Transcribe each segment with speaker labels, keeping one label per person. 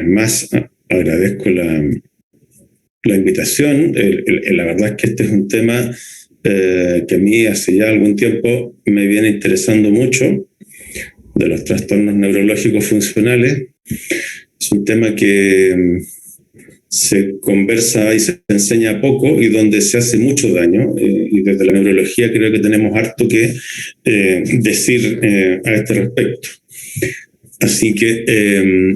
Speaker 1: más agradezco la invitación. La verdad es que este es un tema que a mí hace ya algún tiempo me viene interesando mucho, de los trastornos neurológicos funcionales. Es un tema que se conversa y se enseña poco y donde se hace mucho daño. Y desde la neurología creo que tenemos harto que decir a este respecto. Así que,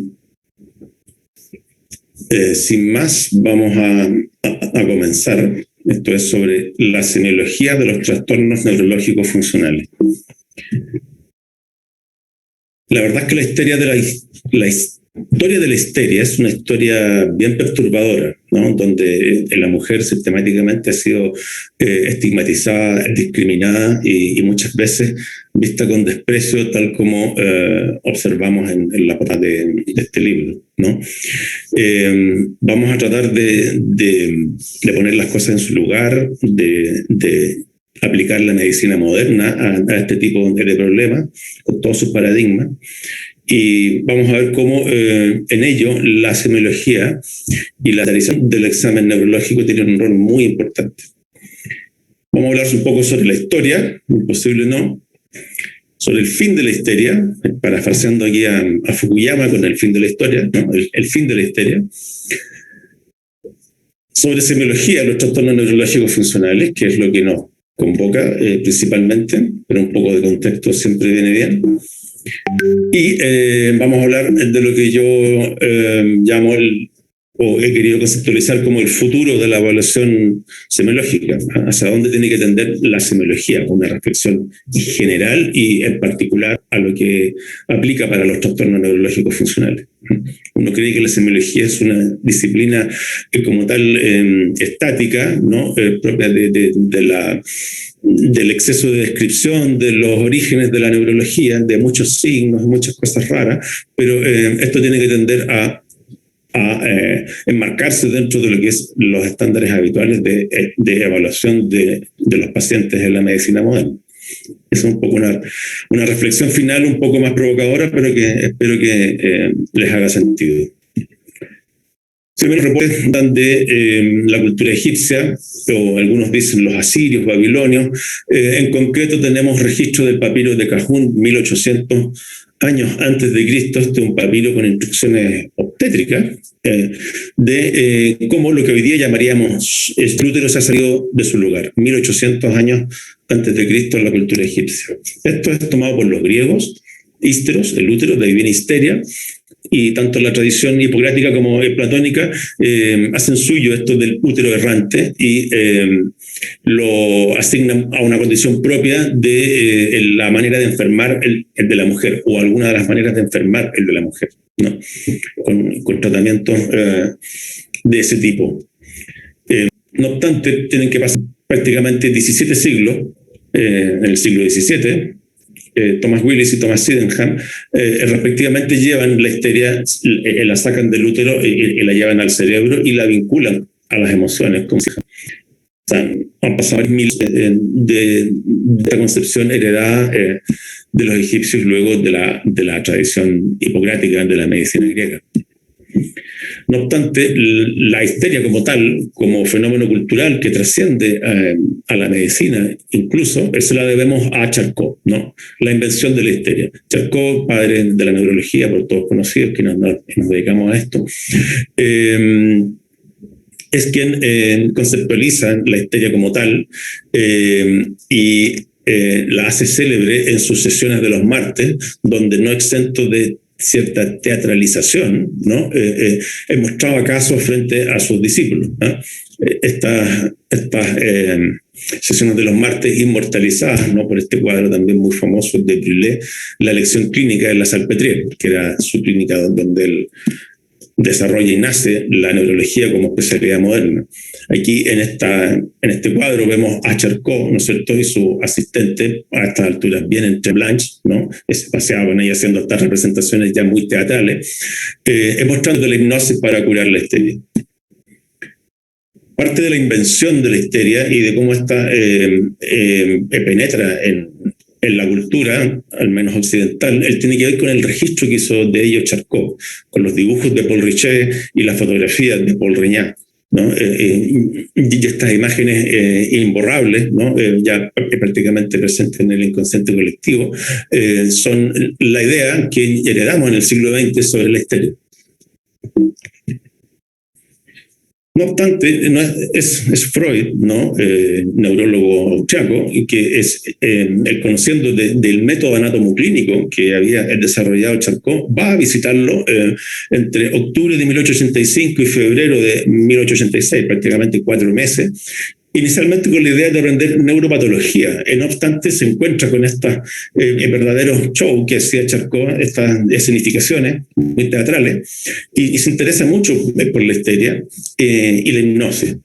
Speaker 1: sin más, vamos a comenzar. Esto es sobre la semiología de los trastornos neurológicos funcionales. La verdad es que la historia de la histeria es una historia bien perturbadora, ¿no? Donde la mujer sistemáticamente ha sido estigmatizada, discriminada y muchas veces vista con desprecio, tal como observamos en la portada de este libro, ¿no? Vamos a tratar de poner las cosas en su lugar, de aplicar la medicina moderna a este tipo de problemas, con todos sus paradigmas. Y vamos a ver cómo en ello la semiología y la realización del examen neurológico tienen un rol muy importante. Vamos a hablar un poco sobre la historia, imposible no, sobre el fin de la histeria, parafraseando aquí a Fukuyama con el fin de la historia, ¿no? El fin de la histeria. Sobre semiología, los trastornos neurológicos funcionales, que es lo que nos convoca principalmente, pero un poco de contexto siempre viene bien. Y vamos a hablar de lo que yo llamo o he querido conceptualizar como el futuro de la evaluación semiológica, hacia dónde tiene que tender la semiología, una reflexión general y en particular a lo que aplica para los trastornos neurológicos funcionales. Uno cree que la semiología es una disciplina como tal estática, ¿no? Propia del exceso de descripción de los orígenes de la neurología, de muchos signos, muchas cosas raras, pero esto tiene que tender a enmarcarse dentro de lo que es los estándares habituales de evaluación de los pacientes en la medicina moderna. Es un poco una reflexión final un poco más provocadora, pero que espero que les haga sentido. Se me representan de la cultura egipcia, o algunos dicen los asirios, babilonios. En concreto tenemos registro del papiro de Cajún, 1800 años antes de Cristo, un papiro con instrucciones obstétricas, de cómo lo que hoy día llamaríamos el útero se ha salido de su lugar, 1800 años antes de Cristo en la cultura egipcia. Esto es tomado por los griegos, ísteros, el útero, de ahí viene histeria, y tanto la tradición hipocrática como platónica hacen suyo esto del útero errante y lo asignan a una condición propia de la manera de enfermar el de la mujer, o alguna de las maneras de enfermar el de la mujer, ¿no? Con tratamientos de ese tipo. No obstante, tienen que pasar prácticamente 17 siglos, en el siglo XVII, Thomas Willis y Thomas Sydenham, respectivamente llevan la histeria, la sacan del útero y la llevan al cerebro y la vinculan a las emociones. Como si, o sea, han pasado mil de la concepción heredada de los egipcios luego de la tradición hipocrática de la medicina griega. No obstante, la histeria como tal, como fenómeno cultural que trasciende a la medicina, incluso, eso la debemos a Charcot, ¿no? La invención de la histeria. Charcot, padre de la neurología, por todos conocidos, que nos dedicamos a esto, es quien conceptualiza la histeria como tal y la hace célebre en sus sesiones de los martes, donde no exento de cierta teatralización, ¿no? Mostraba casos frente a sus discípulos, ¿no? Estas sesiones de los martes inmortalizadas, ¿no? Por este cuadro también muy famoso de Brulé, la lección clínica de la Salpêtrière, que era su clínica donde él desarrolla y nace la neurología como especialidad moderna. Aquí en este cuadro vemos a Charcot, ¿no es cierto?, y su asistente, a estas alturas bien entre Blanche, ¿no?, que se paseaba con ella haciendo estas representaciones ya muy teatrales, mostrando la hipnosis para curar la histeria. Parte de la invención de la histeria y de cómo esta penetra en en la cultura, al menos occidental, él tiene que ver con el registro que hizo de ello Charcot, con los dibujos de Paul Richer y las fotografías de Paul Regnat, ¿no? Y estas imágenes imborrables, ¿no? Ya prácticamente presentes en el inconsciente colectivo, son la idea que heredamos en el siglo XX sobre la histeria. No obstante, no es Freud, ¿no? Neurólogo austriaco, y que es el conociendo del método anatomoclínico que había desarrollado Charcot, va a visitarlo entre octubre de 1885 y febrero de 1886, prácticamente 4 meses, inicialmente con la idea de aprender neuropatología. No obstante, se encuentra con estos verdaderos shows que hacía Charcot, estas escenificaciones muy teatrales, y se interesa mucho por la histeria y la hipnosis.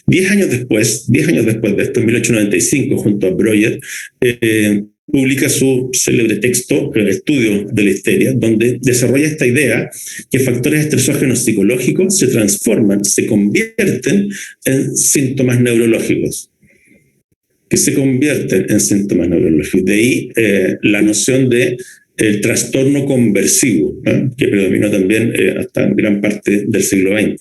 Speaker 1: 10 años después de esto, en 1895, junto a Breuer, publica su célebre texto, Estudio de la histeria, donde desarrolla esta idea que factores estresógenos psicológicos se transforman, se convierten en síntomas neurológicos. De ahí la noción de el trastorno conversivo, que predominó también hasta gran parte del siglo XX.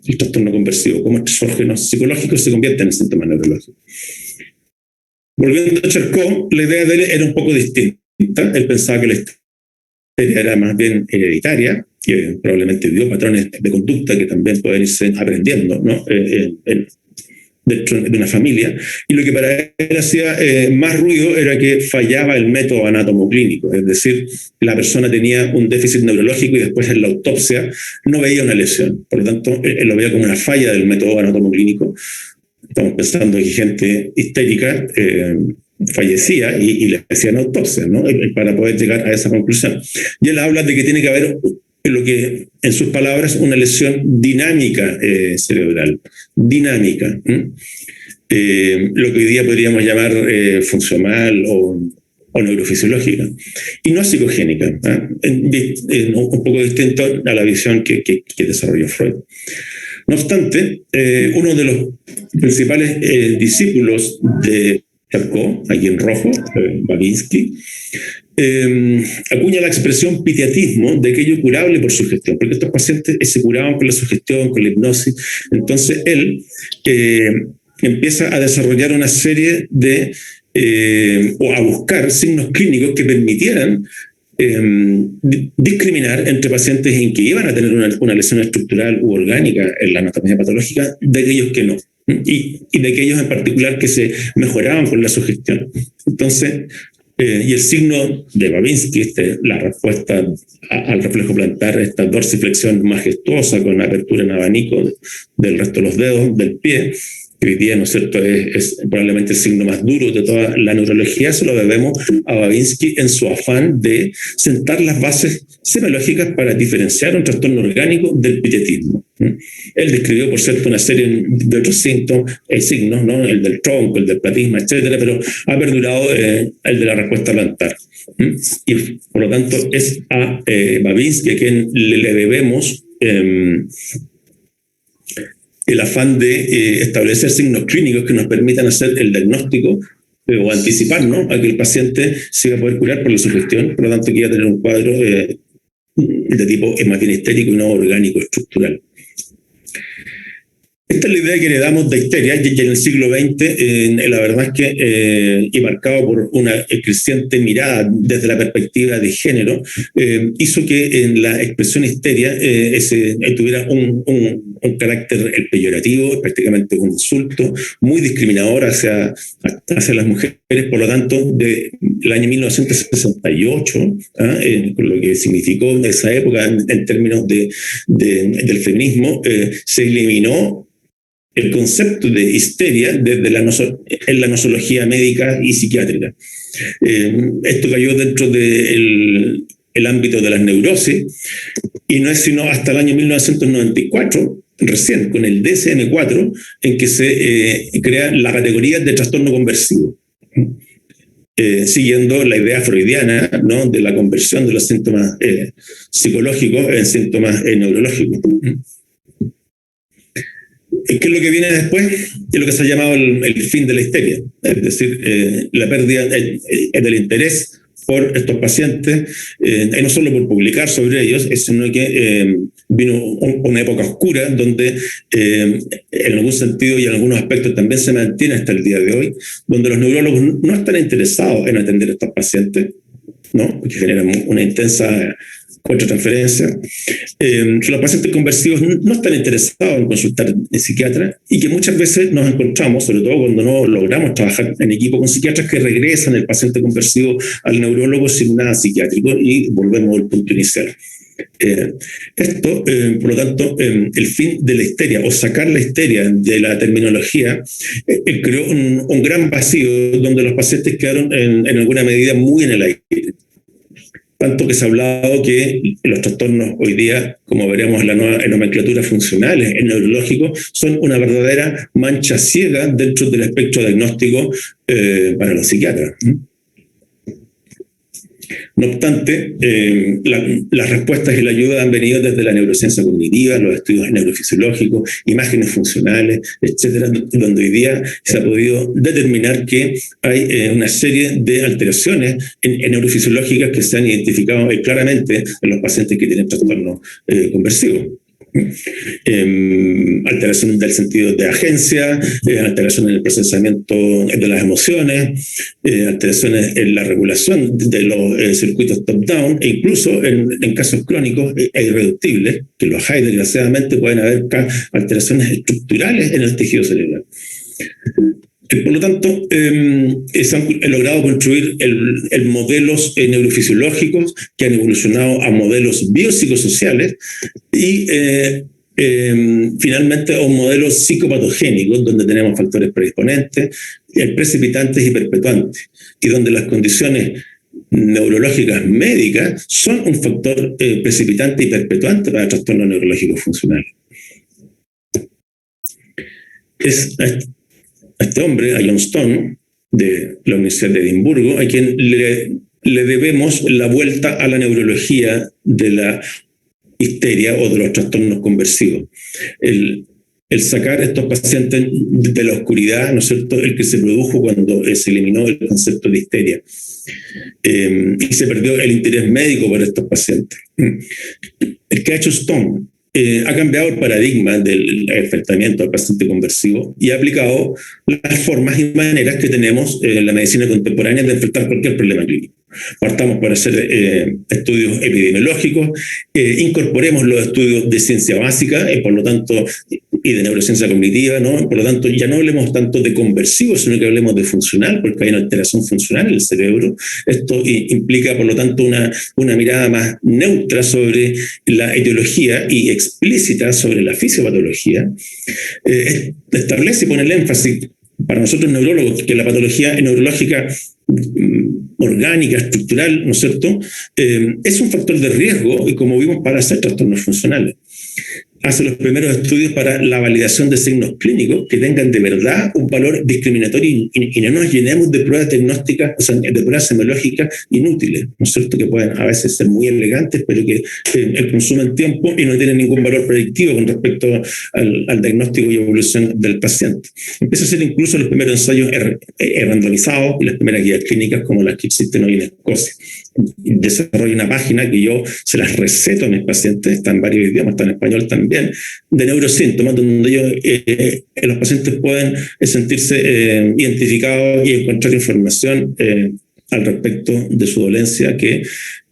Speaker 1: El trastorno conversivo, cómo estresógenos psicológicos se convierten en síntomas neurológicos. Volviendo a Charcot, la idea de él era un poco distinta. Él pensaba que la histeria era más bien hereditaria, que probablemente dio patrones de conducta que también pueden irse aprendiendo, ¿no? Dentro de una familia. Y lo que para él hacía más ruido era que fallaba el método anatomoclínico, es decir, la persona tenía un déficit neurológico y después en la autopsia no veía una lesión. Por lo tanto, él lo veía como una falla del método anatomoclínico. Estamos pensando que gente histérica fallecía y le hacían autopsia, ¿no? Para poder llegar a esa conclusión. Y él habla de que tiene que haber, lo que en sus palabras, una lesión dinámica cerebral. Dinámica. Lo que hoy día podríamos llamar funcional o neurofisiológica. Y no psicogénica. Un poco distinto a la visión que desarrolló Freud. No obstante, uno de los principales discípulos de Charcot, aquí en rojo, Babinski, acuña la expresión pitiatismo de aquello curable por sugestión, porque estos pacientes se curaban con la sugestión, con la hipnosis. Entonces él empieza a desarrollar una serie de, o a buscar signos clínicos que permitieran discriminar entre pacientes en que iban a tener una lesión estructural u orgánica en la anatomía patológica de aquellos que no, y de aquellos en particular que se mejoraban con la sugestión. Entonces, y el signo de Babinski, la respuesta al reflejo plantar, esta dorsiflexión majestuosa con apertura en abanico del resto de los dedos del pie, que hoy día, ¿no es cierto?, es probablemente el signo más duro de toda la neurología, se lo debemos a Babinski en su afán de sentar las bases semiológicas para diferenciar un trastorno orgánico del pitiatismo. Él describió, por cierto, una serie de otros signos, ¿no? El del tronco, el del platisma, etcétera, pero ha perdurado el de la respuesta plantar. Y por lo tanto es a Babinski a quien le debemos el afán de establecer signos clínicos que nos permitan hacer el diagnóstico o anticipar, ¿no?, a que el paciente se va a poder curar por la sugestión, por lo tanto que va a tener un cuadro de tipo más bien histérico y no orgánico estructural. Esta es la idea que heredamos de histeria, y en el siglo XX, la verdad es que, y marcado por una creciente mirada desde la perspectiva de género, hizo que en la expresión histeria tuviera un carácter peyorativo, prácticamente un insulto, muy discriminador hacia las mujeres. Por lo tanto, del año 1968, con lo que significó en esa época en términos del feminismo, se eliminó el concepto de histeria desde en la nosología médica y psiquiátrica. Esto cayó dentro del ámbito de las neurosis, y no es sino hasta el año 1994, recién con el DSM-4, en que se crea la categoría de trastorno conversivo, siguiendo la idea freudiana, ¿no?, de la conversión de los síntomas psicológicos en síntomas neurológicos. ¿Qué es lo que viene después? Es lo que se ha llamado el fin de la histeria, es decir, la pérdida del interés por estos pacientes, no solo por publicar sobre ellos, sino que vino una época oscura donde en algún sentido y en algunos aspectos también se mantiene hasta el día de hoy, donde los neurólogos no están interesados en atender a estos pacientes, ¿no? Porque generan una intensa contratransferencia. Los pacientes conversivos no están interesados en consultar en psiquiatra y que muchas veces nos encontramos, sobre todo cuando no logramos trabajar en equipo con psiquiatras, que regresan el paciente conversivo al neurólogo sin nada psiquiátrico y volvemos al punto inicial. Esto, por lo tanto, el fin de la histeria o sacar la histeria de la terminología creó un gran vacío donde los pacientes quedaron en alguna medida muy en el aire. Tanto que se ha hablado que los trastornos hoy día, como veremos en la nueva nomenclatura funcionales, en neurológico, son una verdadera mancha ciega dentro del espectro diagnóstico para los psiquiatras. No obstante, las respuestas y la ayuda han venido desde la neurociencia cognitiva, los estudios neurofisiológicos, imágenes funcionales, etcétera, donde hoy día se ha podido determinar que hay una serie de alteraciones neurofisiológicas que se han identificado claramente en los pacientes que tienen trastorno conversivo. Alteraciones del sentido de agencia, alteraciones en el procesamiento de las emociones, alteraciones en la regulación de los circuitos top-down e incluso en casos crónicos e irreductibles, que los hay desgraciadamente, pueden haber alteraciones estructurales en el tejido cerebral. Por lo tanto, se han logrado construir modelos neurofisiológicos que han evolucionado a modelos biopsicosociales y finalmente a un modelo psicopatogénico donde tenemos factores predisponentes, precipitantes y perpetuantes, y donde las condiciones neurológicas médicas son un factor precipitante y perpetuante para trastornos neurológicos funcionales. A este hombre, a John Stone, de la Universidad de Edimburgo, a quien le debemos la vuelta a la neurología de la histeria o de los trastornos conversivos. El sacar a estos pacientes de la oscuridad, ¿no es cierto?, el que se produjo cuando se eliminó el concepto de histeria. Y se perdió el interés médico por estos pacientes. El que ha hecho Stone ha cambiado el paradigma del enfrentamiento al paciente conversivo y ha aplicado las formas y maneras que tenemos en la medicina contemporánea de enfrentar cualquier problema clínico. Partamos por hacer estudios epidemiológicos, incorporemos los estudios de ciencia básica, por lo tanto, y de neurociencia cognitiva, ¿no? Por lo tanto, ya no hablemos tanto de conversivo, sino que hablemos de funcional, porque hay una alteración funcional en el cerebro. Esto implica, por lo tanto, una mirada más neutra sobre la etiología y explícita sobre la fisiopatología. Establece y pone el énfasis para nosotros neurólogos que la patología neurológica orgánica, estructural, ¿no es cierto?, es un factor de riesgo, y como vimos, para hacer trastornos funcionales. Hace los primeros estudios para la validación de signos clínicos que tengan de verdad un valor discriminatorio y no nos llenemos de pruebas diagnósticas, o sea, de pruebas semiológicas inútiles, ¿no es cierto?, que pueden a veces ser muy elegantes, pero que consumen tiempo y no tienen ningún valor predictivo con respecto al diagnóstico y evolución del paciente. Empieza a hacer incluso los primeros ensayos randomizados y las primeras guías clínicas como las que existen hoy en Escocia. Desarrollo una página que yo se las receto a mis pacientes, está en varios idiomas, está en español también, de neurosíntomas, donde los pacientes pueden sentirse identificados y encontrar información al respecto de su dolencia que,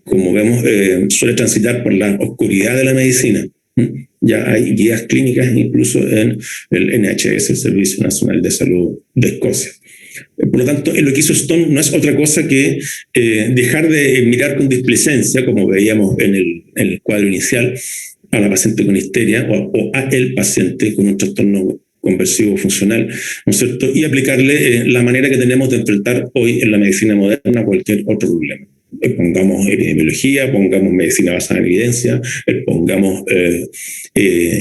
Speaker 1: como vemos, suele transitar por la oscuridad de la medicina. Ya hay guías clínicas incluso en el NHS, el Servicio Nacional de Salud de Escocia. Por lo tanto, lo que hizo Stone no es otra cosa que dejar de mirar con displicencia, como veíamos en el cuadro inicial, a la paciente con histeria o a el paciente con un trastorno conversivo funcional, ¿no es cierto?, y aplicarle la manera que tenemos de enfrentar hoy en la medicina moderna cualquier otro problema. Pongamos epidemiología, pongamos medicina basada en evidencia,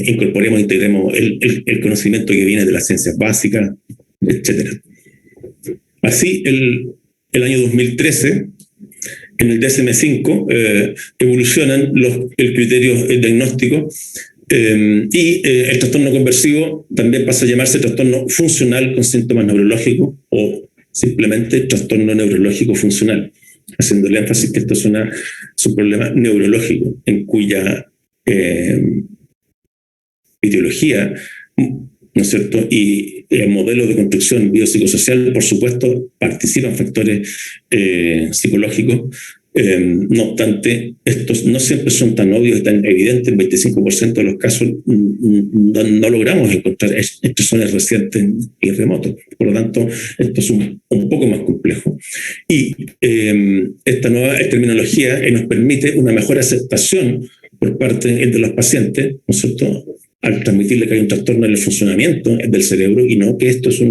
Speaker 1: incorporemos, integremos el conocimiento que viene de las ciencias básicas, etcétera. Así, el año 2013, en el DSM-5, evolucionan el criterio diagnóstico El trastorno conversivo también pasa a llamarse trastorno funcional con síntomas neurológicos o simplemente trastorno neurológico funcional, haciendo el énfasis que esto es un problema neurológico en cuya etiología, ¿no es cierto? Y el modelo de construcción biopsicosocial, por supuesto, participan factores psicológicos. No obstante, estos no siempre son tan obvios y tan evidentes. En 25% de los casos no logramos encontrar estresores recientes y remotos. Por lo tanto, esto es un poco más complejo. Y esta nueva terminología nos permite una mejor aceptación por parte de los pacientes, ¿no es cierto?, al transmitirle que hay un trastorno en el funcionamiento del cerebro y no que esto es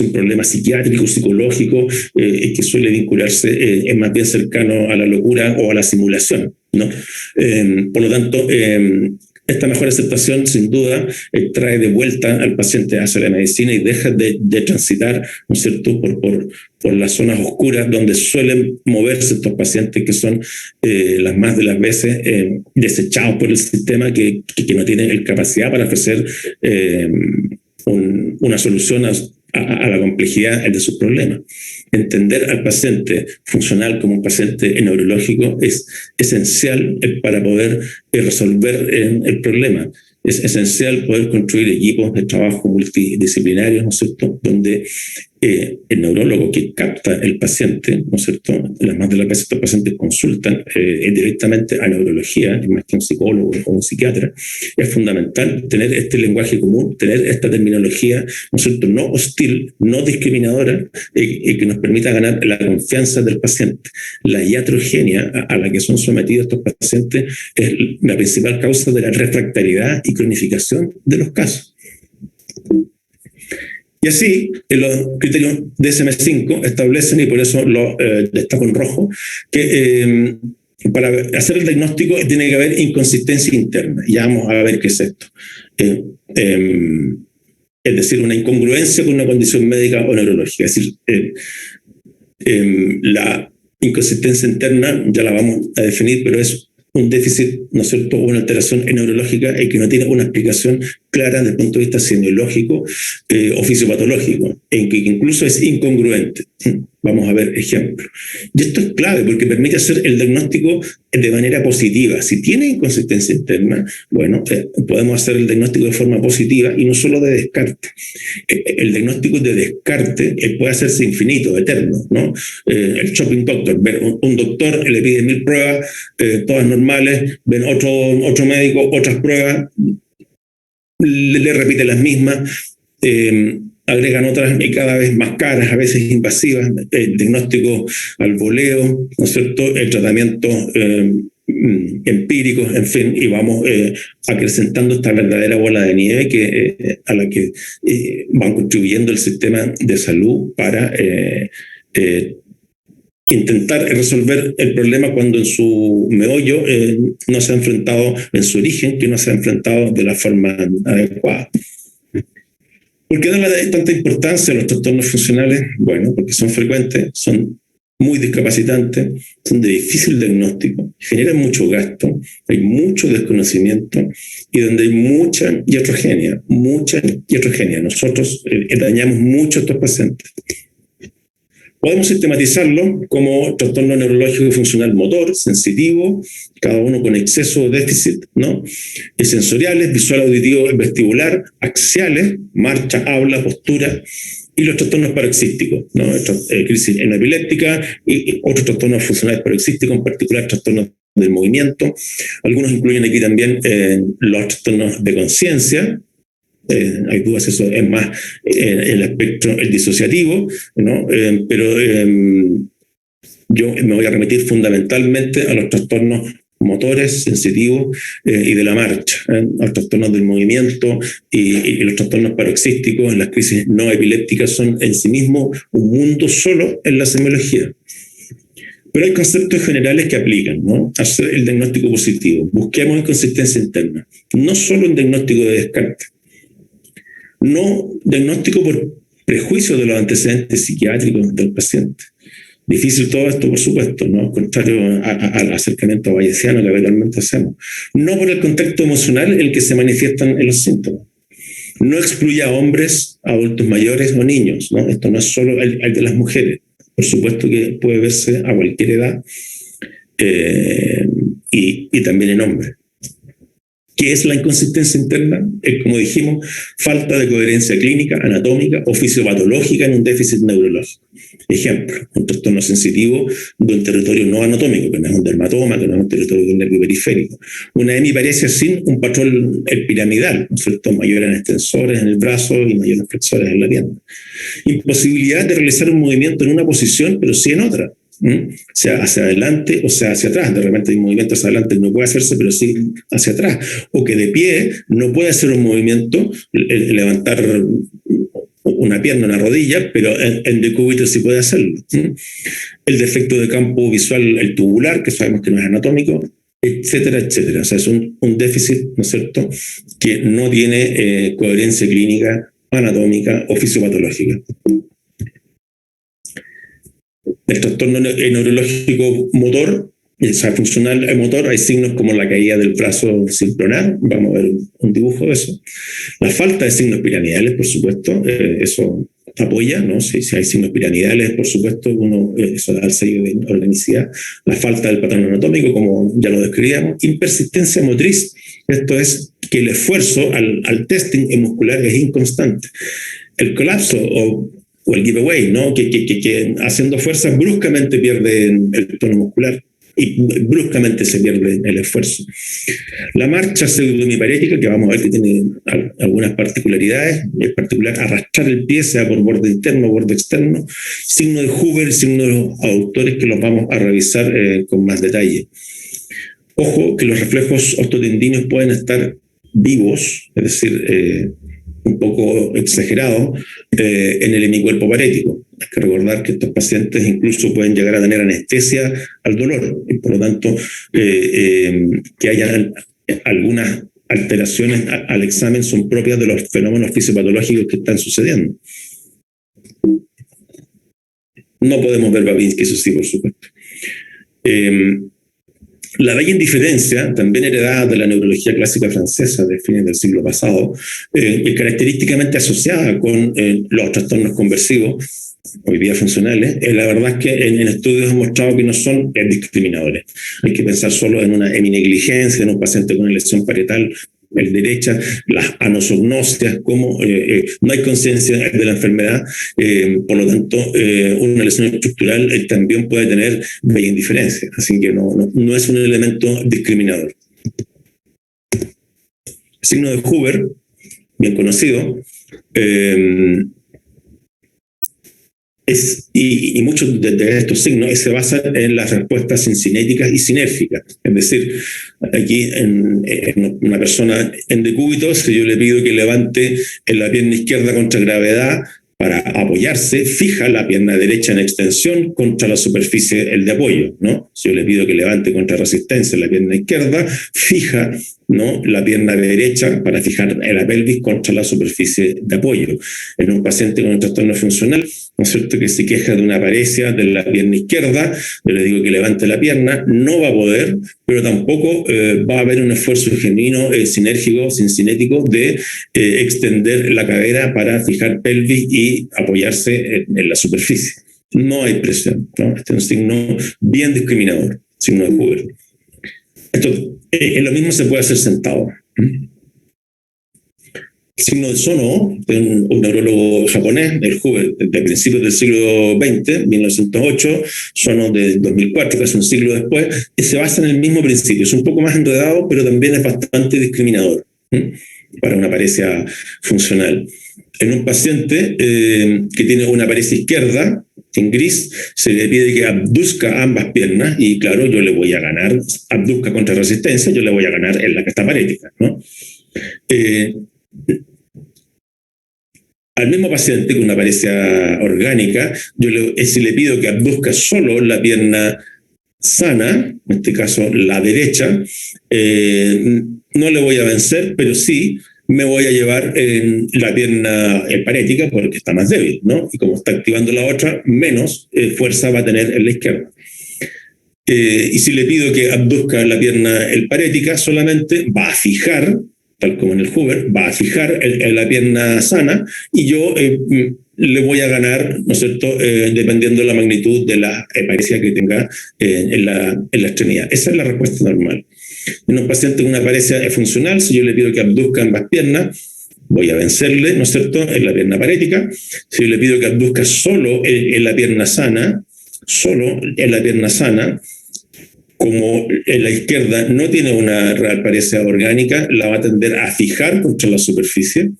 Speaker 1: un problema psiquiátrico, psicológico, que suele vincularse, es más bien cercano a la locura o a la simulación, ¿no? Por lo tanto, esta mejor aceptación, sin duda, trae de vuelta al paciente hacia la medicina y deja de transitar, ¿no es cierto?, por las zonas oscuras donde suelen moverse estos pacientes que son las más de las veces desechados por el sistema que no tienen la capacidad para ofrecer una solución a la complejidad de sus problemas. Entender al paciente funcional como un paciente neurológico es esencial para poder resolver el problema. Es esencial poder construir equipos de trabajo multidisciplinarios, ¿no es cierto?, donde el neurólogo que capta el paciente, ¿no es cierto?, las más de las veces estos pacientes consultan directamente a neurología, más que un psicólogo o un psiquiatra. Es fundamental tener este lenguaje común, tener esta terminología, ¿no es cierto?, no hostil, no discriminadora, que nos permita ganar la confianza del paciente. La iatrogenia a la que son sometidos estos pacientes es la principal causa de la refractariedad y cronificación de los casos. Y así, los criterios DSM-5 establecen, y por eso lo destaco en rojo, que para hacer el diagnóstico tiene que haber inconsistencia interna. Ya vamos a ver qué es esto. Es decir, una incongruencia con una condición médica o neurológica. Es decir, la inconsistencia interna ya la vamos a definir, pero es un déficit, ¿no es cierto?, una alteración neurológica y que no tiene una explicación clara desde el punto de vista semiológico o fisiopatológico, en que incluso es incongruente. Vamos a ver ejemplos. Y esto es clave porque permite hacer el diagnóstico de manera positiva. Si tiene inconsistencia interna, bueno, podemos hacer el diagnóstico de forma positiva y no solo de descarte. El diagnóstico de descarte puede hacerse infinito, eterno, ¿no? El shopping doctor, ver un doctor le pide 1000 pruebas, todas normales, ven otro médico, otras pruebas, le repite las mismas, agregan otras y cada vez más caras, a veces invasivas, el diagnóstico al voleo, ¿no es cierto?, el tratamiento empírico, en fin, y vamos acrecentando esta verdadera bola de nieve a la que van contribuyendo el sistema de salud para intentar resolver el problema cuando en su meollo no se ha enfrentado, en su origen, que no se ha enfrentado de la forma adecuada. ¿Por qué no le da tanta importancia a los trastornos funcionales? Bueno, porque son frecuentes, son muy discapacitantes, son de difícil diagnóstico, generan mucho gasto, hay mucho desconocimiento y donde hay mucha iatrogenia. Nosotros dañamos mucho a estos pacientes. Podemos sistematizarlo como trastorno neurológico y funcional motor, sensitivo, cada uno con exceso o déficit, ¿no? Y sensoriales, visual, auditivo, vestibular, axiales, marcha, habla, postura, y los trastornos paroxísticos, ¿no? Crisis epiléptica y otros trastornos funcionales paroxísticos, en particular trastornos del movimiento. Algunos incluyen aquí también los trastornos de conciencia. Hay dudas, eso es más el espectro el disociativo, ¿no? Pero yo me voy a remitir fundamentalmente a los trastornos motores, sensitivos y de la marcha, los trastornos del movimiento y los trastornos paroxísticos. Las crisis no epilépticas son en sí mismos un mundo solo en la semiología. Pero hay conceptos generales que aplican, ¿no? Hacer el diagnóstico positivo. Busquemos inconsistencia interna. No solo un diagnóstico de descarte. No diagnóstico por prejuicio de los antecedentes psiquiátricos del paciente. Difícil todo esto, por supuesto, ¿no? Contrario al acercamiento bayesiano que habitualmente hacemos. No por el contexto emocional en el que se manifiestan en los síntomas. No excluye a hombres, adultos mayores o niños, ¿no? Esto no es solo el de las mujeres. Por supuesto que puede verse a cualquier edad y también en hombres. ¿Qué es la inconsistencia interna? Es, como dijimos, falta de coherencia clínica, anatómica o fisiopatológica en un déficit neurológico. Ejemplo, un trastorno sensitivo de un territorio no anatómico, que no es un dermatoma, que no es un territorio del nervio periférico. Una hemiparesia sin un patrón piramidal, ¿no es cierto? Mayores extensores en el brazo y mayores flexores en la pierna. Imposibilidad de realizar un movimiento en una posición, pero sí en otra. Sea hacia adelante o sea hacia atrás. De repente hay movimientos hacia adelante no puede hacerse, pero sí hacia atrás. O que de pie no puede hacer un movimiento, levantar una pierna, una rodilla, pero en decúbito sí puede hacerlo. El defecto de campo visual, el tubular, que sabemos que no es anatómico, etcétera, etcétera. O sea, es un déficit, ¿no es cierto?, que no tiene coherencia clínica, anatómica o fisiopatológica. El trastorno neurológico motor, o sea, funcional motor, hay signos como la caída del brazo sin pronar, vamos a ver un dibujo de eso. La falta de signos piramidales, por supuesto, eso apoya, ¿no? Si hay signos piramidales, por supuesto, eso da el sello de organicidad. La falta del patrón anatómico, como ya lo describíamos. Impersistencia motriz, esto es que el esfuerzo al testing muscular es inconstante. El colapso o el giveaway, ¿no? Que haciendo fuerza bruscamente pierde el tono muscular y bruscamente se pierde el esfuerzo. La marcha pseudohemiparética, que vamos a ver que tiene algunas particularidades, en particular arrastrar el pie, sea por borde interno o borde externo, signo de Hoover, signo de los aductores, que los vamos a revisar con más detalle. Ojo que los reflejos osteotendinos pueden estar vivos, es decir, un poco exagerado, en el hemicuerpo parético. Hay que recordar que estos pacientes incluso pueden llegar a tener anestesia al dolor, y por lo tanto que haya algunas alteraciones al examen son propias de los fenómenos fisiopatológicos que están sucediendo. No podemos ver Babinski, eso sí, por supuesto. La bella indiferencia, también heredada de la neurología clásica francesa de fines del siglo pasado, es característicamente asociada con los trastornos conversivos, hoy día funcionales. La verdad es que en estudios han mostrado que no son discriminadores. Hay que pensar solo en una heminegligencia, en un paciente con una lesión parietal derecha, las anosognosias, como no hay conciencia de la enfermedad, por lo tanto, una lesión estructural también puede tener bella indiferencia, así que no es un elemento discriminador. El signo de Hoover, bien conocido, y muchos de estos signos se basan en las respuestas sincinéticas y sinérgicas. Es decir, aquí en una persona en decúbito, si yo le pido que levante en la pierna izquierda contra gravedad para apoyarse, fija la pierna derecha en extensión contra la superficie el de apoyo, ¿no? Si yo le pido que levante contra resistencia en la pierna izquierda, fija, ¿no?, la pierna derecha para fijar la pelvis contra la superficie de apoyo. En un paciente con un trastorno funcional, ¿no es cierto?, que se queja de una paresia de la pierna izquierda, yo le digo que levante la pierna, no va a poder, pero tampoco va a haber un esfuerzo genuino, sinérgico, sincinético, de extender la cadera para fijar pelvis y apoyarse en la superficie. No hay presión, ¿no? Este es un signo bien discriminador, signo de Hoover. Esto, lo mismo se puede hacer sentado. El signo de Sono, de un neurólogo japonés, el Hoover, de principios del siglo XX, 1908, Sono de 2004, que es un siglo después, que se basa en el mismo principio. Es un poco más enredado, pero también es bastante discriminador para una paresia funcional. En un paciente que tiene una paresia izquierda, en gris, se le pide que abduzca ambas piernas y claro, yo le voy a ganar, abduzca contra resistencia, yo le voy a ganar en la casta parética, ¿no? Al mismo paciente con una paresia orgánica, si le pido que abduzca solo la pierna sana, en este caso la derecha, no le voy a vencer, pero sí me voy a llevar en la pierna parética porque está más débil, ¿no? Y como está activando la otra, menos fuerza va a tener en la izquierda. Y si le pido que abduzca la pierna parética, solamente va a fijar, tal como en el Hoover, va a fijar la pierna sana y yo le voy a ganar, ¿no es cierto?, dependiendo de la magnitud de la paresia que tenga en la extremidad. Esa es la respuesta normal. En un paciente con una paresia funcional, si yo le pido que abduzca ambas piernas, voy a vencerle, ¿no es cierto?, en la pierna parética. Si yo le pido que abduzca solo en la pierna sana, como en la izquierda no tiene una real paresia orgánica, la va a tender a fijar contra la superficie.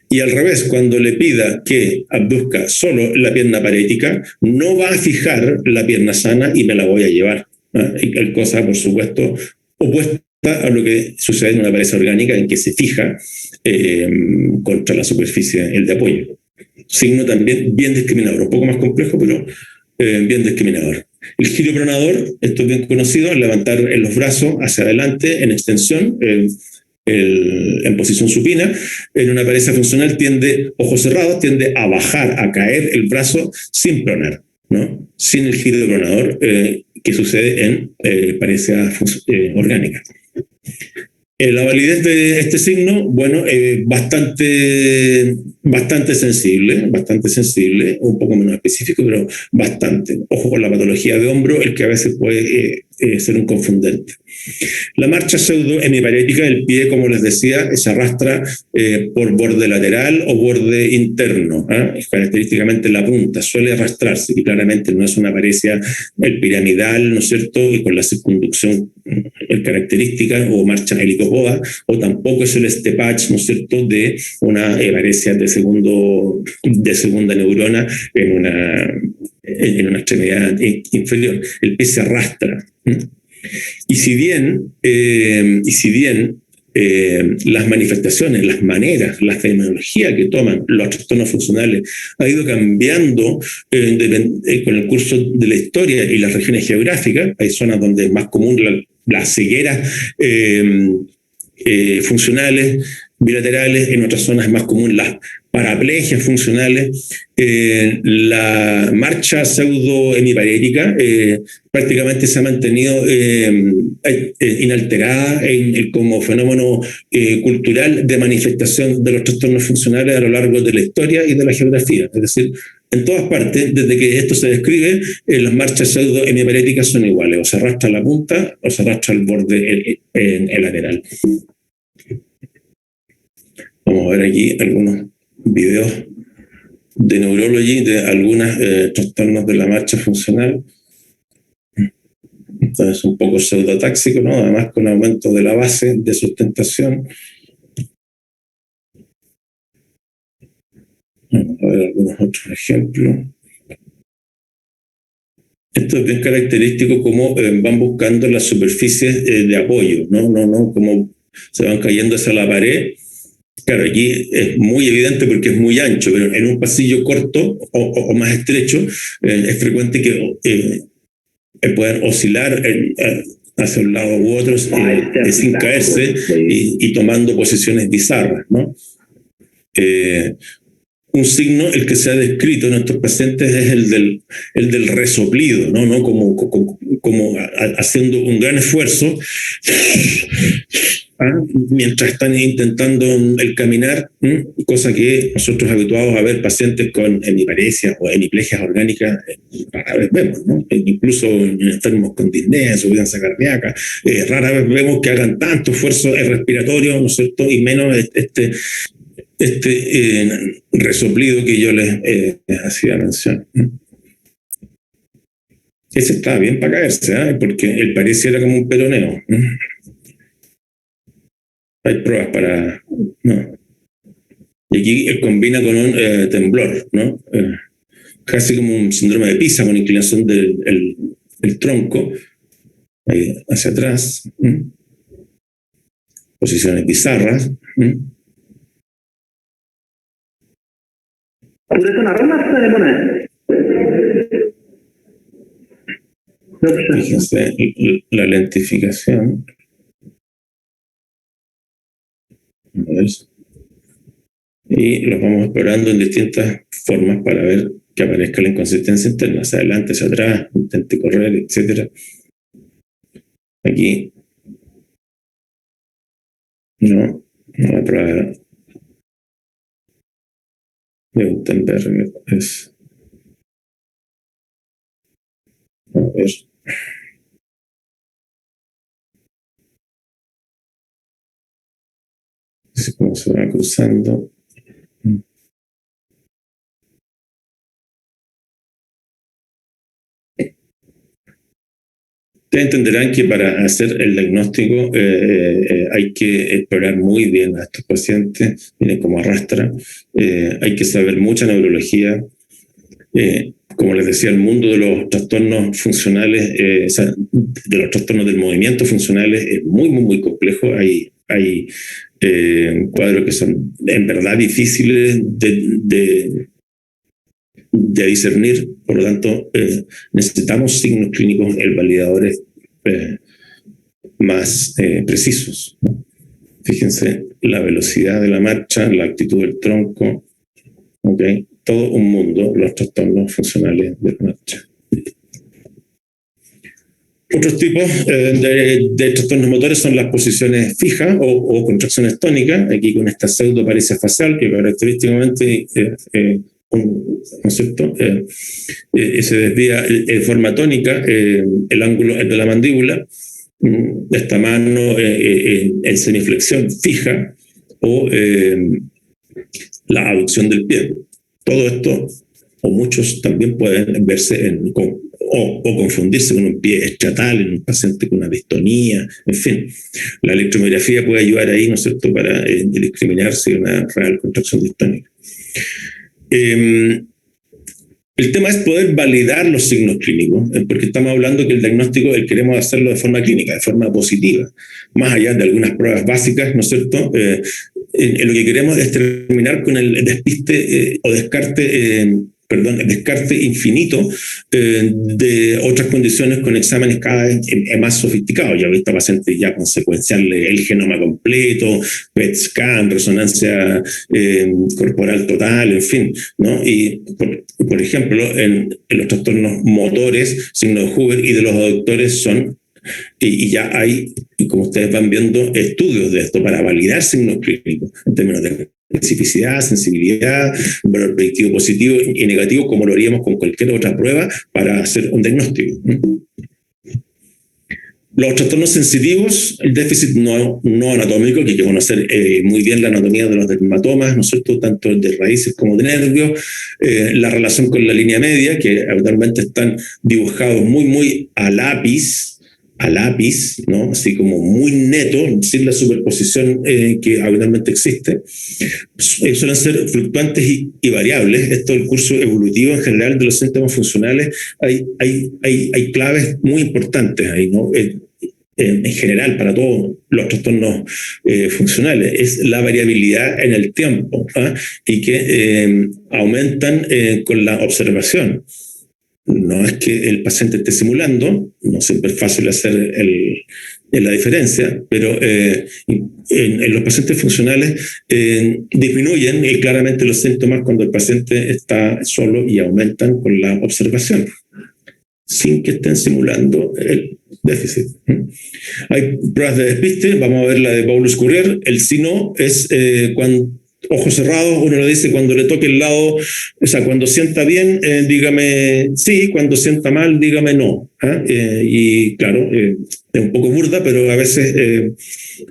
Speaker 1: Y al revés, cuando le pida que abduzca solo la pierna parética, no va a fijar la pierna sana y me la voy a llevar. El cosa, por supuesto, opuesta a lo que sucede en una paresia orgánica en que se fija contra la superficie el de apoyo. Signo también bien discriminador, un poco más complejo, pero bien discriminador. El giro pronador, esto es bien conocido, levantar los brazos hacia adelante en extensión, en posición supina. En una paresia funcional tiende, ojos cerrados, tiende a bajar, a caer el brazo sin pronar, ¿no? Sin el giro pronador que sucede en paresia orgánica. La validez de este signo, bueno, bastante sensible, un poco menos específico, pero bastante. Ojo con la patología de hombro, el que a veces puede ser un confundente. La marcha pseudo-hemiparética del pie, como les decía, se arrastra por borde lateral o borde interno. Característicamente la punta suele arrastrarse y claramente no es una paresia piramidal, ¿no es cierto?, y con la circunducción característica o marcha helicopoda, o tampoco es el stepach, ¿no es cierto?, de una paresia de segunda neurona en una extremidad inferior. El pie se arrastra. Y si bien las manifestaciones, las maneras, la fenomenología que toman los trastornos funcionales ha ido cambiando con el curso de la historia y las regiones geográficas, hay zonas donde es más común la ceguera funcionales bilaterales, en otras zonas es más común las paraplegias funcionales. La marcha pseudo-hemiparética prácticamente se ha mantenido inalterada como fenómeno cultural de manifestación de los trastornos funcionales a lo largo de la historia y de la geografía. Es decir, en todas partes, desde que esto se describe, las marchas pseudo-hemiparéticas son iguales, o se arrastra la punta o se arrastra el borde el lateral. Vamos a ver aquí algunos videos de neurology de algunos trastornos de la marcha funcional. Entonces, un poco pseudotáxico, ¿no? Además, con aumento de la base de sustentación. Vamos a ver algunos otros ejemplos. Esto es bien característico como van buscando las superficies de apoyo, ¿no? Como se van cayendo hacia la pared. Claro, aquí es muy evidente porque es muy ancho, pero en un pasillo corto o más estrecho es frecuente que puedan oscilar hacia un lado u otro sin caerse y tomando posiciones bizarras, ¿no? Un signo, el que se ha descrito en estos pacientes, es el del resoplido, ¿no? Como haciendo un gran esfuerzo mientras están intentando el caminar, cosa que nosotros habituados a ver pacientes con hemiparesia o hemiplegias orgánicas rara vez vemos, ¿no? Incluso en enfermos con disnea, insuficiencia cardíaca, rara vez vemos que hagan tanto esfuerzo respiratorio, ¿no es cierto?, y menos este resoplido que yo les hacía mención. Ese estaba bien para caerse, porque el pareciera como un peroneo. Hay pruebas para... ¿no? Y aquí combina con un temblor, ¿no? Casi como un síndrome de Pisa, con inclinación del tronco hacia atrás. Posiciones bizarras. Fíjense la lentificación. y los vamos explorando en distintas formas para ver que aparezca la inconsistencia interna, hacia adelante, hacia atrás, intente correr, etc. Aquí no la prueba de Gutenberg es, a ver, así como se va cruzando. Ustedes entenderán que para hacer el diagnóstico hay que explorar muy bien a estos pacientes, miren cómo arrastra, hay que saber mucha neurología. Como les decía, el mundo de los trastornos funcionales, o sea, de los trastornos del movimiento funcionales es muy, muy, muy complejo. Hay cuadros que son en verdad difíciles de discernir, por lo tanto necesitamos signos clínicos validadores más precisos, ¿no? Fíjense la velocidad de la marcha, la actitud del tronco, ¿okay? Todo un mundo, los trastornos funcionales de la marcha. Otros tipos de trastornos motores son las posiciones fijas o contracciones tónicas, aquí con esta pseudoparesia facial que característicamente ¿no es cierto? Se desvía de forma tónica el ángulo de la mandíbula, esta mano en semiflexión fija o la aducción del pie. Todo esto, o muchos también pueden verse o confundirse con un pie estriatal en un paciente con una distonía, en fin. La electromiografía puede ayudar ahí, ¿no es cierto?, para discriminar si una real contracción distónica. El tema es poder validar los signos clínicos, porque estamos hablando que el diagnóstico queremos hacerlo de forma clínica, de forma positiva, más allá de algunas pruebas básicas, ¿no es cierto? Lo que queremos es terminar con el despiste o descarte infinito de otras condiciones con exámenes cada vez más sofisticados. Ya he visto pacientes ya con secuenciarle el genoma completo, PET scan, resonancia corporal total, en fin, ¿no? Y por ejemplo, en los trastornos motores, signos de Hoover y de los adductores son, y ya hay, y como ustedes van viendo, estudios de esto para validar signos clínicos en términos de especificidad, sensibilidad, valor predictivo positivo y negativo, como lo haríamos con cualquier otra prueba para hacer un diagnóstico. Los trastornos sensitivos, el déficit no anatómico, que hay que conocer muy bien la anatomía de los dermatomas, ¿no es cierto?, tanto de raíces como de nervios, la relación con la línea media, que habitualmente están dibujados muy, muy a lápiz, ¿no?, así como muy neto, sin la superposición que habitualmente existe. Suelen ser fluctuantes y variables. Esto del curso evolutivo en general de los síntomas funcionales, hay claves muy importantes ahí, ¿no? En general, para todos los trastornos funcionales, es la variabilidad en el tiempo, ¿eh? Y que aumentan con la observación. No es que el paciente esté simulando, no siempre es fácil hacer la diferencia, pero en los pacientes funcionales disminuyen claramente los síntomas cuando el paciente está solo y aumentan con la observación, sin que estén simulando el déficit. Hay pruebas de despiste, vamos a ver la de Paulus Currier. El si no es cuando ojos cerrados, uno le dice cuando le toque el lado, o sea, cuando sienta bien, dígame sí, cuando sienta mal, dígame no. Y claro, es un poco burda, pero a veces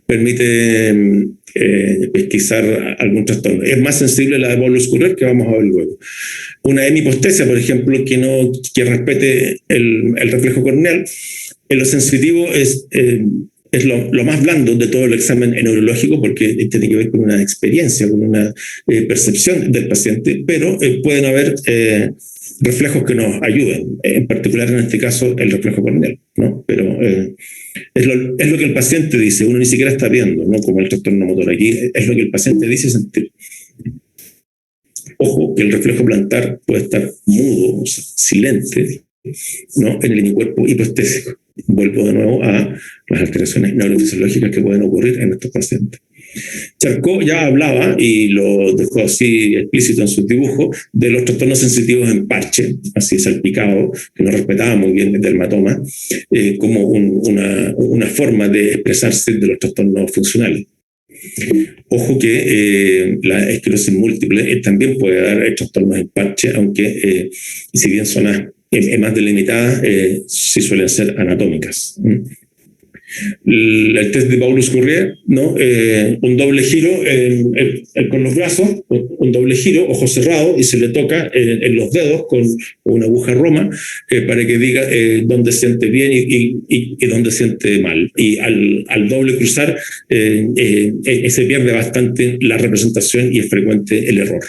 Speaker 1: permite pesquisar algún trastorno. Es más sensible la de Paulus Currier, que vamos a ver luego. Una hemipostesia, por ejemplo, que respete el reflejo corneal. En lo sensitivo es lo más blando de todo el examen neurológico, porque tiene que ver con una experiencia, con una percepción del paciente, pero pueden haber reflejos que nos ayuden, en particular en este caso el reflejo corneal, ¿no? Pero es lo que el paciente dice, uno ni siquiera está viendo, ¿no?, como el trastorno motor. Aquí es lo que el paciente dice sentir. Ojo, que el reflejo plantar puede estar mudo, o sea, silente, ¿no?, en el hemicuerpo hipostésico. Vuelvo de nuevo a las alteraciones neurofisiológicas que pueden ocurrir en estos pacientes. Charcot ya hablaba, y lo dejó así explícito en sus dibujos, de los trastornos sensitivos en parche, así salpicado, que no respetaba muy bien el dermatoma, como una forma de expresarse de los trastornos funcionales. Ojo que la esclerosis múltiple también puede dar trastornos en parche, aunque si bien son más delimitadas, sí suelen ser anatómicas. El test de Paulus-Courier, ¿no? Un doble giro con los brazos, un doble giro, ojo cerrado, y se le toca en los dedos con una aguja roma para que diga dónde siente bien y dónde siente mal. Y al doble cruzar se pierde bastante la representación y es frecuente el error.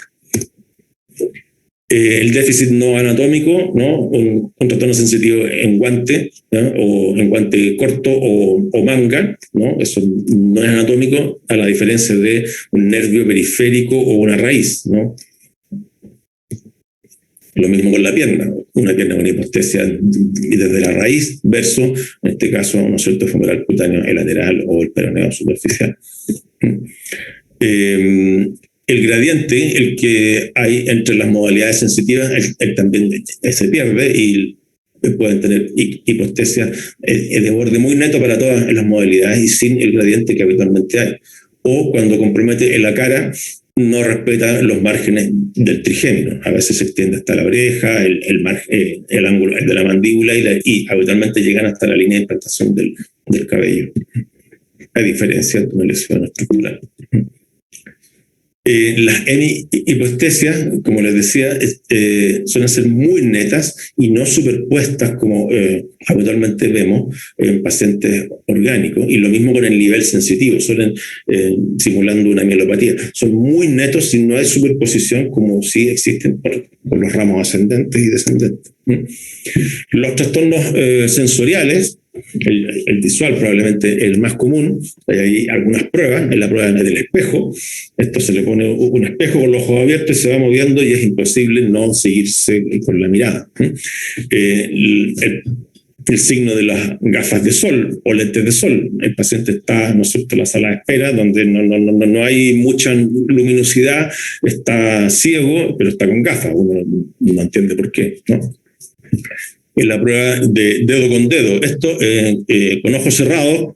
Speaker 1: El déficit no anatómico, ¿no? Un trastorno sensitivo en guante, ¿no? O en guante corto o manga, ¿no? Eso no es anatómico, a la diferencia de un nervio periférico o una raíz, ¿no? Lo mismo con la pierna, una pierna con hipostesia desde la raíz versus, en este caso, ¿no es cierto?, femoral cutáneo, el lateral o el peroneo superficial. El gradiente, el que hay entre las modalidades sensitivas, él también se pierde y pueden tener hipostesia de borde muy neto para todas las modalidades y sin el gradiente que habitualmente hay. O cuando compromete en la cara, no respeta los márgenes del trigémino. A veces se extiende hasta la oreja, el ángulo de la mandíbula y habitualmente llegan hasta la línea de implantación del cabello. A diferencia de una lesión estructural. Las hemihipostesias, como les decía, suelen ser muy netas y no superpuestas como habitualmente vemos en pacientes orgánicos. Y lo mismo con el nivel sensitivo, suelen simulando una mielopatía. Son muy netos y no hay superposición como sí existen por los ramos ascendentes y descendentes. Los trastornos sensoriales, el visual probablemente el más común, hay algunas pruebas, en la prueba del espejo, esto se le pone un espejo con los ojos abiertos y se va moviendo y es imposible no seguirse con la mirada. El signo de las gafas de sol o lentes de sol, el paciente está, ¿no es cierto?, en la sala de espera donde no hay mucha luminosidad, está ciego, pero está con gafas, uno no entiende por qué, ¿no? En la prueba de dedo con dedo. Esto, con ojos cerrados,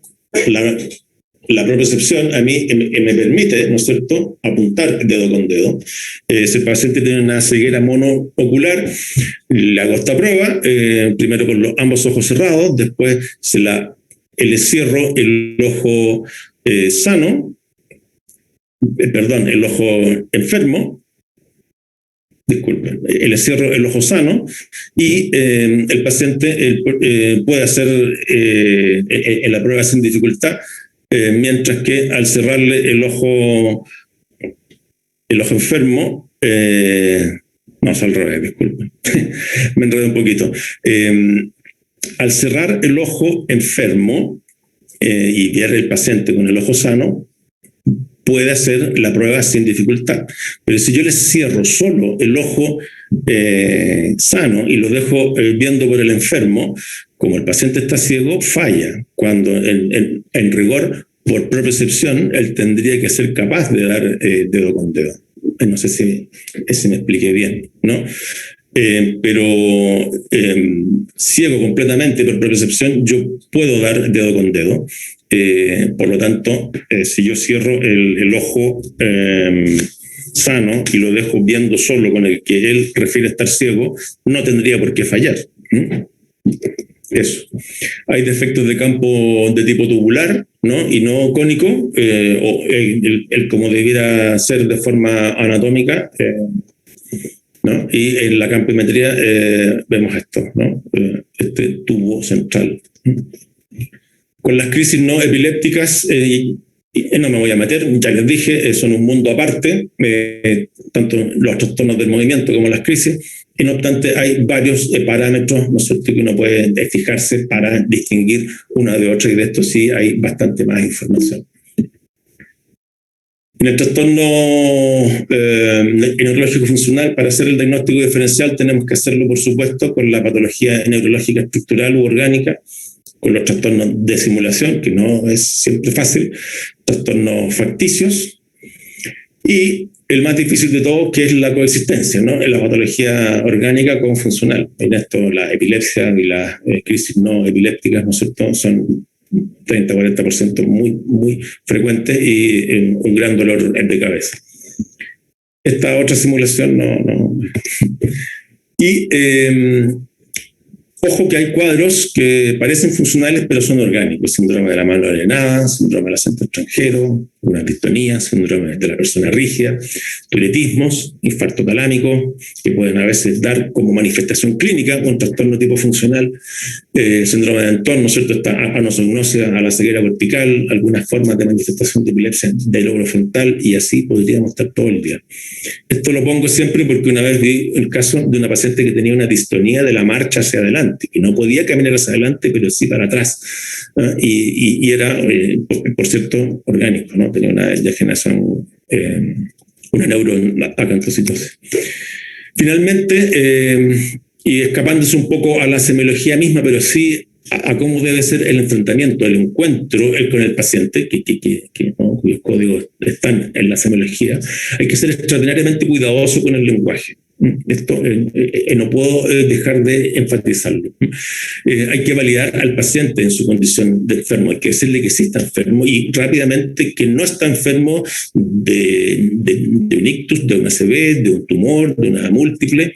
Speaker 1: la propriocepción a mí me permite, ¿no es cierto?, apuntar dedo con dedo. Si el paciente tiene una ceguera monoocular, le hago esta prueba, primero con ambos ojos cerrados, después le cierro el ojo sano, el ojo enfermo, disculpen, le cierro el ojo sano y el paciente puede hacer en la prueba sin dificultad, mientras que al cerrarle el ojo enfermo, no, es al revés, disculpen, me enredé un poquito. Al cerrar el ojo enfermo y ver el paciente con el ojo sano, puede hacer la prueba sin dificultad. Pero si yo le cierro solo el ojo sano y lo dejo viendo por el enfermo, como el paciente está ciego, falla. Cuando en rigor, por propiocepción, él tendría que ser capaz de dar dedo con dedo. No sé si me expliqué bien, ¿no? Pero ciego completamente por propiocepción, yo puedo dar dedo con dedo. Por lo tanto, si yo cierro el ojo sano y lo dejo viendo solo con el que él refiere estar ciego, no tendría por qué fallar. Eso. Hay defectos de campo de tipo tubular, ¿no?, y no cónico, o como debiera ser de forma anatómica, ¿no? Y en la campimetría vemos esto, ¿no? Este tubo central. Con las crisis no epilépticas, no me voy a meter, ya les dije, son un mundo aparte, tanto los trastornos del movimiento como las crisis, y no obstante hay varios parámetros, ¿no es cierto?, que uno puede fijarse para distinguir una de otra, y de esto sí hay bastante más información. En el trastorno neurológico funcional, para hacer el diagnóstico diferencial tenemos que hacerlo, por supuesto, con la patología neurológica estructural u orgánica, con los trastornos de simulación, que no es siempre fácil, trastornos facticios, y el más difícil de todos, que es la coexistencia, ¿no? En la patología orgánica con funcional. En esto, la epilepsia y las crisis no epilépticas, ¿no es cierto?, son 30-40% muy frecuentes y un gran dolor de cabeza. Esta otra simulación no. Y ojo que hay cuadros que parecen funcionales pero son orgánicos: síndrome de la mano alienada, síndrome del acento extranjero, una distonía, síndrome de la persona rígida, turetismos, infarto talámico, que pueden a veces dar como manifestación clínica un trastorno tipo funcional, síndrome de Anton, ¿no es cierto?, esta anosognosia a la ceguera cortical, algunas formas de manifestación de epilepsia del lóbulo frontal, y así podríamos estar todo el día. Esto lo pongo siempre porque una vez vi el caso de una paciente que tenía una distonía de la marcha hacia adelante, que no podía caminar hacia adelante, pero sí para atrás, y era, por cierto, orgánico, ¿no? Tenía una degeneración, una neuroacantocitosis. Finalmente, y escapándose un poco a la semiología misma, pero sí a cómo debe ser el enfrentamiento, el encuentro con el paciente, ¿no?, cuyos códigos están en la semiología, hay que ser extraordinariamente cuidadoso con el lenguaje. Esto no puedo dejar de enfatizarlo. Hay que validar al paciente en su condición de enfermo, hay que decirle que sí está enfermo y rápidamente que no está enfermo de un ictus, de una ACV, de un tumor, de una múltiple.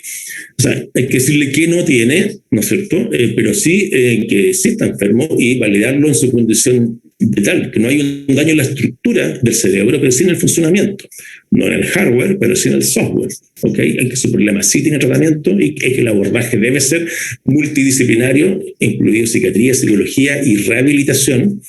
Speaker 1: O sea, hay que decirle que no tiene, ¿no es cierto?, pero sí que sí está enfermo, y validarlo en su condición de tal, que no hay un daño en la estructura del cerebro, pero sí en el funcionamiento. No en el hardware, pero sí en el software. ¿Okay? El que su problema sí tiene tratamiento y que el abordaje debe ser multidisciplinario, incluido psiquiatría, psicología y rehabilitación,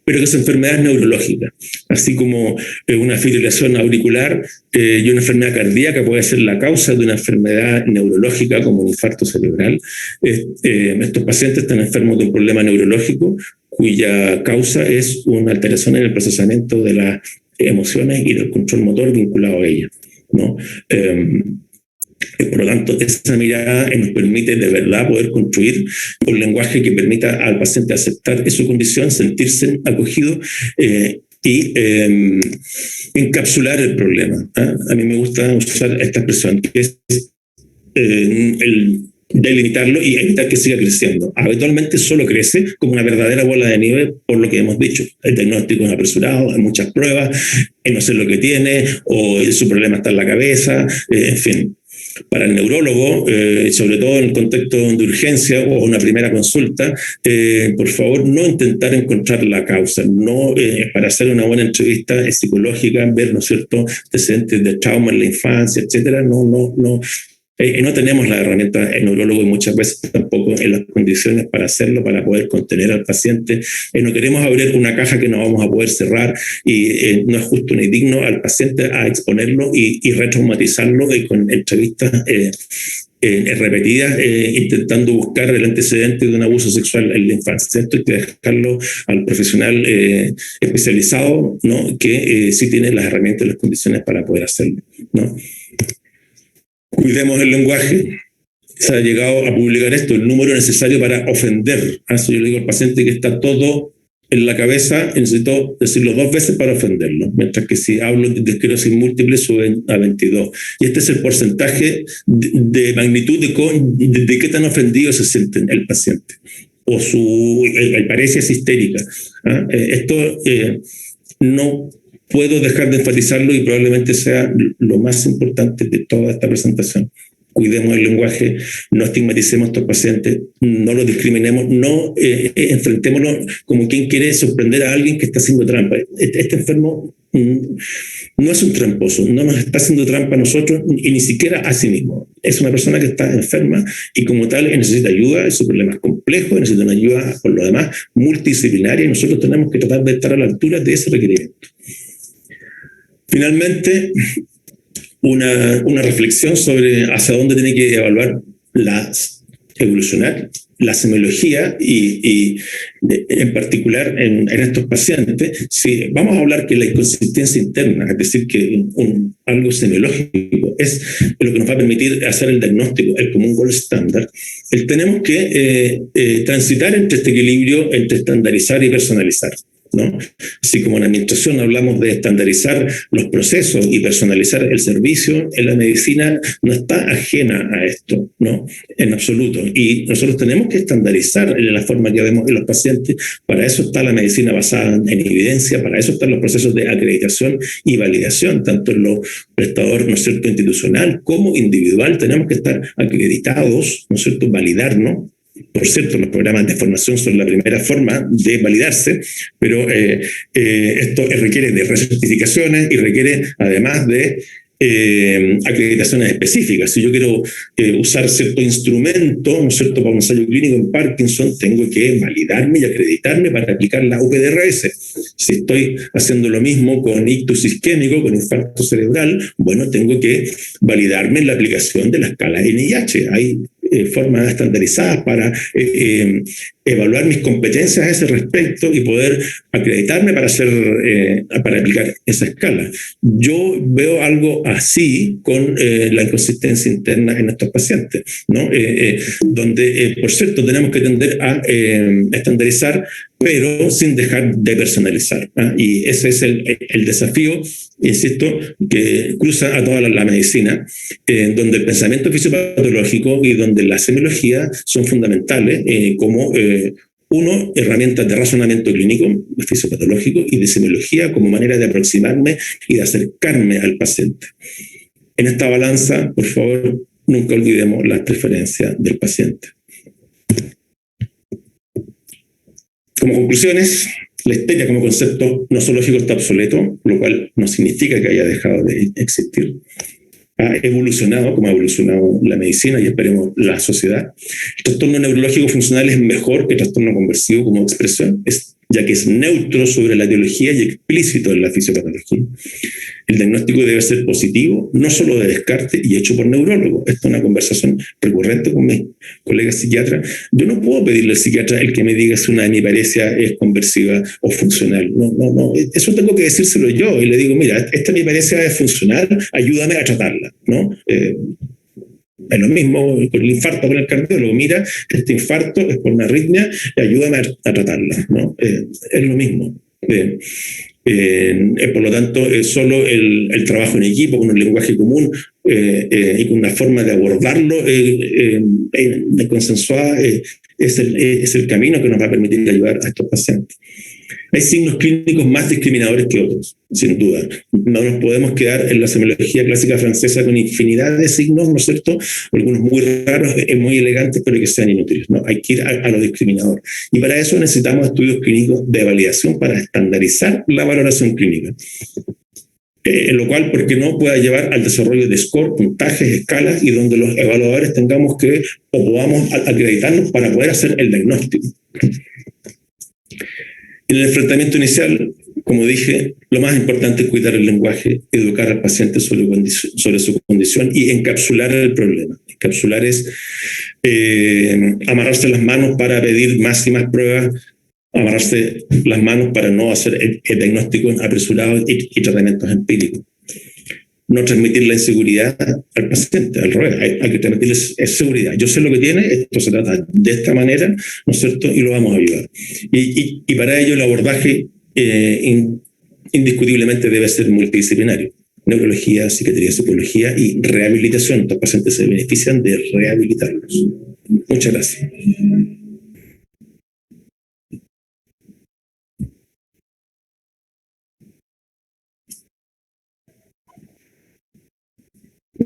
Speaker 1: pero que es enfermedad neurológica. Así como una fibrilación auricular y una enfermedad cardíaca puede ser la causa de una enfermedad neurológica como un infarto cerebral. Estos pacientes están enfermos de un problema neurológico cuya causa es una alteración en el procesamiento de las emociones y del control motor vinculado a ellas, ¿no? Por lo tanto, esa mirada nos permite de verdad poder construir un lenguaje que permita al paciente aceptar su condición, sentirse acogido y encapsular el problema. A mí me gusta usar esta expresión, que es el delimitarlo y evitar que siga creciendo. Habitualmente solo crece como una verdadera bola de nieve, por lo que hemos dicho. El diagnóstico es apresurado, hay muchas pruebas, no sé lo que tiene, o su problema está en la cabeza, en fin. Para el neurólogo, sobre todo en el contexto de urgencia o una primera consulta, por favor, no intentar encontrar la causa, no para hacer una buena entrevista psicológica, ver, ¿no es cierto?, antecedentes de trauma en la infancia, etcétera. No tenemos la herramienta en neurólogo y muchas veces tampoco en las condiciones para hacerlo, para poder contener al paciente. No queremos abrir una caja que no vamos a poder cerrar y no es justo ni digno al paciente a exponerlo y retraumatizarlo con entrevistas repetidas intentando buscar el antecedente de un abuso sexual en la infancia. Esto hay que dejarlo al profesional especializado, ¿no?, que sí tiene las herramientas y las condiciones para poder hacerlo, ¿no? Cuidemos el lenguaje. Se ha llegado a publicar esto, el número necesario para ofender. Así yo le digo al paciente que está todo en la cabeza y necesito decirlo 2 veces para ofenderlo, mientras que si hablo de esclerosis múltiple suben a 22. Y este es el porcentaje de magnitud de qué tan ofendido se siente el paciente o su parecia histérica. Esto no puedo dejar de enfatizarlo y probablemente sea lo más importante de toda esta presentación. Cuidemos el lenguaje, no estigmaticemos a estos pacientes, no los discriminemos, no enfrentémoslo como quien quiere sorprender a alguien que está haciendo trampa. Este enfermo no es un tramposo, no nos está haciendo trampa a nosotros y ni siquiera a sí mismo. Es una persona que está enferma y como tal necesita ayuda, su problema es complejo, necesita una ayuda por lo demás multidisciplinaria y nosotros tenemos que tratar de estar a la altura de ese requerimiento. Finalmente, una reflexión sobre hacia dónde tiene que evaluar evolucionar la semiología en particular en estos pacientes, si vamos a hablar que la inconsistencia interna, es decir, que algo semiológico es lo que nos va a permitir hacer el diagnóstico, el común gold estándar, tenemos que transitar entre este equilibrio entre estandarizar y personalizar, ¿no? Así como en administración hablamos de estandarizar los procesos y personalizar el servicio, en la medicina no está ajena a esto, ¿no? En absoluto. Y nosotros tenemos que estandarizar la forma que vemos en los pacientes. Para eso está la medicina basada en evidencia, para eso están los procesos de acreditación y validación, tanto en los prestadores, ¿no es cierto?, institucional como individual. Tenemos que estar acreditados, ¿no es cierto?, validarnos. Por cierto, los programas de formación son la primera forma de validarse, pero esto requiere de recertificaciones y requiere además de acreditaciones específicas. Si yo quiero usar cierto instrumento, ¿no es cierto?, para un ensayo clínico en Parkinson, tengo que validarme y acreditarme para aplicar la UPDRS. Si estoy haciendo lo mismo con ictus isquémico, con infarto cerebral, bueno, tengo que validarme en la aplicación de la escala NIH. Hay formas estandarizadas para evaluar mis competencias a ese respecto y poder acreditarme para aplicar esa escala. Yo veo algo así con la inconsistencia interna en estos pacientes, ¿no? Donde, por cierto, tenemos que tender a estandarizar, pero sin dejar de personalizar, ¿eh? Y ese es el desafío, insisto, que cruza a toda la medicina, donde el pensamiento fisiopatológico y donde la semiología son fundamentales como herramientas de razonamiento clínico, fisiopatológico y de semiología como manera de aproximarme y de acercarme al paciente. En esta balanza, por favor, nunca olvidemos las preferencias del paciente. Como conclusiones, la histeria como concepto nosológico está obsoleto, lo cual no significa que haya dejado de existir. Ha evolucionado como ha evolucionado la medicina y esperemos la sociedad. El trastorno neurológico funcional es mejor que el trastorno conversivo como expresión, ya que es neutro sobre la etiología y explícito en la fisiopatología. El diagnóstico debe ser positivo, no solo de descarte y hecho por neurólogos. Esta es una conversación recurrente con mis colegas psiquiatras. Yo no puedo pedirle al psiquiatra el que me diga si una hemiparesia es conversiva o funcional. No. Eso tengo que decírselo yo y le digo, mira, esta hemiparesia es funcional, ayúdame a tratarla, ¿no? Es lo mismo con el infarto, con el cardiólogo. Mira, este infarto es por una arritmia y ayúdame a tratarla, ¿no? Es lo mismo. Por lo tanto, solo el trabajo en equipo, con un lenguaje común y con una forma de abordarlo consensuada es el camino que nos va a permitir ayudar a estos pacientes. Hay signos clínicos más discriminadores que otros, sin duda. No nos podemos quedar en la semiología clásica francesa con infinidad de signos, ¿no es cierto? Algunos muy raros, muy elegantes, pero que sean inútiles, ¿no? Hay que ir a lo discriminador. Y para eso necesitamos estudios clínicos de validación para estandarizar la valoración clínica. En lo cual, ¿por qué no?, pueda llevar al desarrollo de score, puntajes, escalas, y donde los evaluadores tengamos que o podamos acreditarnos para poder hacer el diagnóstico. En el enfrentamiento inicial, como dije, lo más importante es cuidar el lenguaje, educar al paciente sobre su condición y encapsular el problema. Encapsular es amarrarse las manos para pedir más y más pruebas, amarrarse las manos para no hacer el diagnóstico apresurado y tratamientos empíricos. No transmitir la inseguridad al paciente, al revés, hay que transmitirle seguridad. Yo sé lo que tiene, esto se trata de esta manera, ¿no es cierto?, y lo vamos a ayudar. Y para ello el abordaje indiscutiblemente debe ser multidisciplinario. Neurología, psiquiatría, psicología y rehabilitación. Estos pacientes se benefician de rehabilitarlos. Muchas gracias.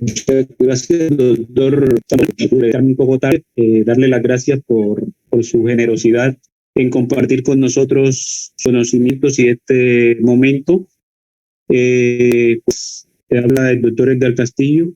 Speaker 2: Muchas gracias, doctor. Un poco tarde, darle las gracias por su generosidad en compartir con nosotros conocimientos y este momento. Pues, habla el doctor Edgar Castillo.